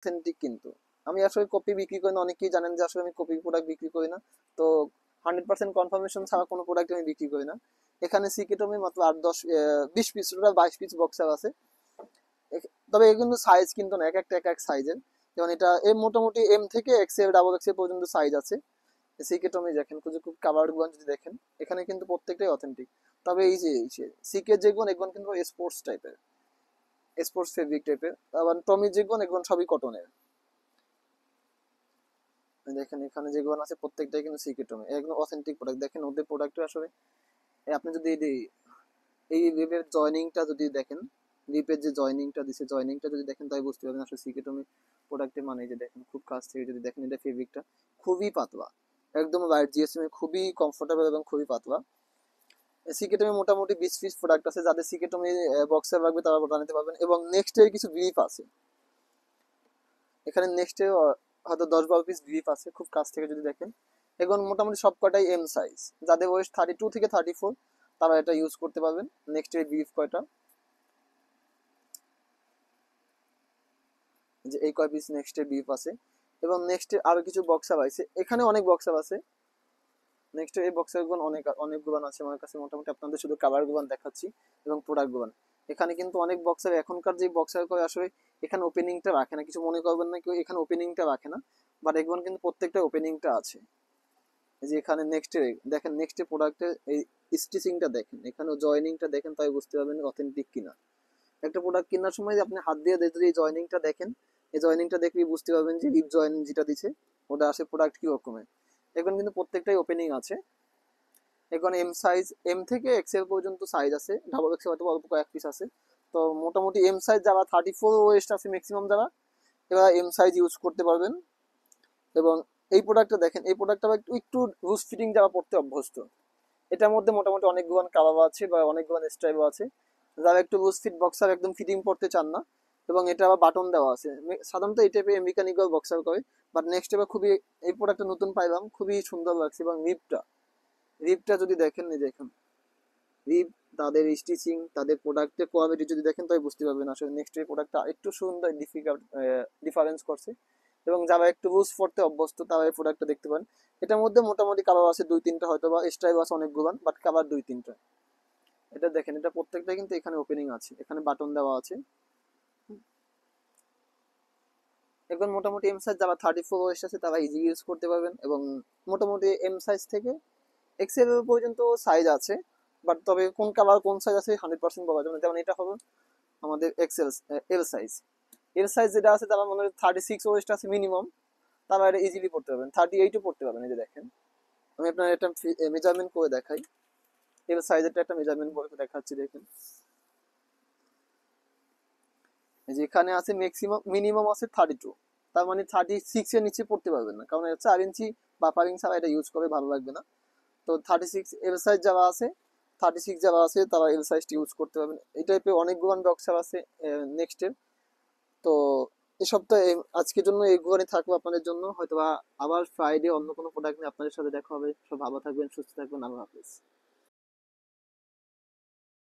Authentic কিন্তু। আমি আসলে কপি বিক্রি করি না, অনেকেই জানেন যে আসলে আমি কপি প্রোডাক্ট বিক্রি করি না। তো 100% কনফার্মেশন ছাড়া কোনো প্রোডাক্ট আমি বিক্রি করি না। এখানে সিকেটমি মাত্র 8-10 20 পিস, টোটাল 22 পিস বক্সার আছে। তবে এগুলো কিন্তু সাইজ কিন্তু না, এক একটা এক এক সাইজের। যেমন এটা এম মোটামুটি এম থেকে এক্সেল ডাবল এক্সেল পর্যন্ত সাইজ আছে। সিকেটমি দেখেন, খুব কাভার্ড গুলো যদি দেখেন, এখানে কিন্তু প্রত্যেকটাই অথেন্টিক। তবে এই যে সিকে যেগুলো এগুলো কিন্তু স্পোর্টস টাইপের, স্পোর্টস ফেব্রিক টাইপের। আবার টমি যেগুলো এগুলো সবই কটনের। দেখেন এখানে যেগুলো আছে প্রত্যেকটাই কিন্তু সিকেটমি, একদম অথেন্টিক প্রোডাক্ট। দেখেন ওদের প্রোডাক্ট আসলে আপনি যদি এই রিপের জয়নিংটা যদি দেখেন, রিপের যে জয়নিংটা দিছে, জয়নিংটা যদি দেখেন তাই বুঝতে পারবেন আসলে সিকেটমি প্রোডাক্টের মানে। যে দেখেন খুব কাছ থেকে যদি দেখেন, এটা ফেব্রিকটা খুবই পাতলা, একদম লাইট জিএসএম, খুবই কমফোর্টেবল এবং খুবই পাতলা। সিকেটমি মোটামুটি 20 পিস প্রোডাক্ট আছে, যাদের সিকেটমি বক্সের লাগবে তারা বানাতে পারবেন। এবং নেক্সট এর কিছু ব্রিফ আছে এখানে, নেক্সট এ হয়তো 10-12 পিস ব্রিফ আছে খুব কাছ থেকে যদি দেখেন। এখন মোটামুটি সব কটাই এম সাইজ, যাদের ওয়েস্ট 32 থেকে 34 তারা এটা ইউজ করতে পারবেন। নেক্সট এর ব্রিফ কয়টা, যে এই কয় পিস নেক্সট এর ব্রিফ আছে। এবং নেক্সট এর আরো কিছু বক্সার আছে, এখানে অনেক বক্সার আছে। নেক্সট এই বক্সের গুলো অনেক গুলো আছে আমার কাছে। মোটামুটি আপনাদের শুধু কাভার গুলো দেখাচ্ছি এবং প্রোডাক্ট গুলো। এখানে কিন্তু অনেক বক্সার, এখনকার যে বক্সার করে আসলে এখানে ওপেনিংটা রাখে না, কিছু মনে করবেন না কেউ, এখানে ওপেনিংটা রাখে না। বাট এগুলো কিন্তু প্রত্যেকটা ওপেনিংটা আছে। এই যে এখানে নেক্সট দেখেন, নেক্সট প্রোডাক্টের এই স্টিচিংটা দেখেন, এখানে জয়নিংটা দেখেন, তাই বুঝতে পারবেন অথেন্টিক কিনা। একটা প্রোডাক্ট কেনার সময় আপনি হাত দিয়ে যদি এই জয়নিংটা দেখেন, এই জয়নিংটা দেখলেই বুঝতে পারবেন যে রিপ জয়েন যেটা দিছে ওটা আসে প্রোডাক্ট কি রকমের। এখন কিন্তু প্রত্যেকটাই ওপেনিং আছে। এখন এম সাইজ, এম থেকে এক্সেল পর্যন্ত সাইজ আছে, ডাবল এক্সেল হয়তো অল্প কয়েক পিস আছে। তো মোটামুটি এম সাইজ যারা 34 ওয়েস্ট আছে ম্যাক্সিমাম যারা, এরা এম সাইজ ইউজ করতে পারবেন। এবং এই প্রোডাক্টটা দেখেন, এই প্রোডাক্টটা একটু একটু লুজ ফিটিং যারা পড়তে অভ্যস্ত, এটার মধ্যে মোটামুটি অনেকগুলো কালার আছে বা অনেকগুলো স্টাইলও আছে। যারা একটু লুজ ফিট বক্সার একদম ফিটিং পড়তে চান না, এবং এটা আবার বাটন দেওয়া আছে। সাধারণত এই টাইপের আমেরিকান ইগল বক্সার করে। বাট নেক্সট এবার খুবই, এই প্রোডাক্টটা নতুন পাইলাম, খুবই সুন্দর লাগছে। এবং রিপটা যদি দেখেন, এই দেখেন রিপ, তাদের স্টিচিং, তাদের প্রোডাক্টের কোয়ালিটি যদি দেখেন তাই বুঝতে পারবেন আসলে নেক্সট এই প্রোডাক্টটা একটু সুন্দর ডিফারেন্স করছে। এবং যারা একটু লুজ পড়তে অভ্যস্ত তারা এই প্রোডাক্টটা দেখতে পান। এটার মধ্যে মোটামুটি কালার আছে 2-3টা, হয়তো বা স্টাইল আছে অনেকগুলো, বাট কালার 2-3টা। এটা দেখেন, এটা প্রত্যেকটা কিন্তু এখানে ওপেনিং আছে, এখানে বাটন দেওয়া আছে। এখন মোটামুটি এম সাইজ যারা 34 ওয়েস্ট আছে তারা ইজি ইউজ করতে পারবেন। এবং মোটামুটি এম সাইজ থেকে এক্সেল পর্যন্ত সাইজ আছে। বাট তবে কোন কালার কোন সাইজ আছে 100% বলা যাবে না। যেমন এটা হবে আমাদের XL L size. L size যেটা আছে তারা মনে হয় 36 ওয়েস্ট আছে মিনিমাম, তারা এটা ইজিলি পড়তে পারবেন, 38ও পড়তে পারবেন। এই যে দেখেন, আমি আপনার একটা মেজারমেন্ট করে দেখাই, এল সাইজেরটা একটা মেজারমেন্ট করে দেখাচ্ছি। দেখেন এই যে এখানে আছে ম্যাক্সিমাম, মিনিমাম আছে 32, তার মানে 36 এর নিচে পড়তে পারবেন না, কারণ 4 ইঞ্চি বা 5 ইঞ্চি ছাড়া এটা ইউজ করে ভালো লাগবে না। তো 36 এল সাইজ যারা আছে, 36 যারা আছে তারা এল সাইজটি ইউজ করতে পারবেন। এই টাইপের অনেকগুলো বক্সার আছে নেক্সটের। তো এই সপ্তাহে আজকের জন্য এইগুলোই থাকবো আপনাদের জন্য। হয়তো আবার ফ্রাইডে অন্য কোনো প্রোডাক্ট নিয়ে আপনাদের সাথে দেখা হবে। সব ভালো থাকবেন, সুস্থ থাকবেন, আল্লাহ হাফেজ।